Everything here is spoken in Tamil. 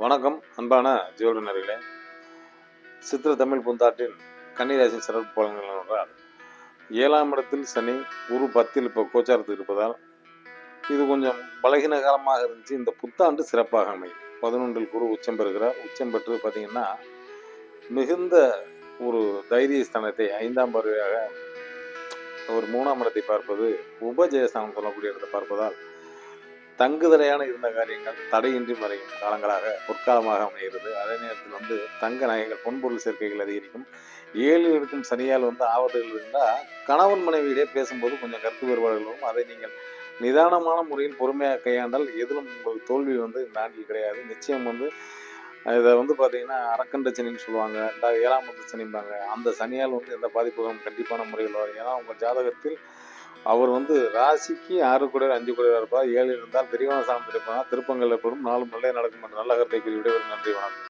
வணக்கம் அன்பான ஜோதிடர்களே. சித்திர தமிழ் பூந்தாட்டின் கன்னிராசி சிறப்பு பலன்கள் என்றால், 7ஆம் இடத்தில் சனி, குரு 10ல் இப்போ கோச்சாரத்தில் இருப்பதால் இது கொஞ்சம் பலகீன காலமாக இருந்துச்சு. இந்த புத்தாண்டு சிறப்பாக அமையும். 11ல் குரு உச்சம் பெறுகிறார். உச்சம் பெற்று பார்த்தீங்கன்னா மிகுந்த ஒரு தைரிய ஸ்தானத்தை 5ஆம் பார்வையாக ஒரு 3ஆம் இடத்தை பார்ப்பது, உபஜெயஸ்தானம் சொல்லக்கூடிய இடத்தை பார்ப்பதால் தங்குதடையான இருந்த காரியங்கள் தடையின்றி மறையும் காலங்களாக பொற்காலமாக அமைகிறது. அதே நேரத்தில் தங்க நகைகள் பொன்பொருள் சேர்க்கைகள் அதிகரிக்கும். 7ல் இருக்கும் சனியால் ஆபத்துகள் இருந்தால் கணவன் மனைவியிடையே பேசும்போது கொஞ்சம் கருத்து வேறுபாடுகள் வரும். அதை நீங்கள் நிதானமான முறையில் பொறுமையாக கையாண்டால் எதிலும் உங்களுக்கு தோல்வி இந்த ஆண்டில் கிடையாது. நிச்சயம் இதை பார்த்தீங்கன்னா அரக்கண்ட சனின்னு சொல்லுவாங்க. 7ஆம் இடத்து சனிம்பாங்க. அந்த சனியால் எந்த பாதிப்புகளும் கண்டிப்பான முறையில் வரும். ஏன்னா உங்கள் ஜாதகத்தில் அவர் ராசிக்கு 6 கூடையர் 5 கூடையர் இருப்பார். 7 இருந்தால் விரிவான சாணம் இருப்பார். திருப்பங்கள் ஏற்படும். நாளும் நல்லே நடக்கும் என்ற நல்ல கருத்தை கூறி விடைபெறும். நன்றி, வணக்கம்.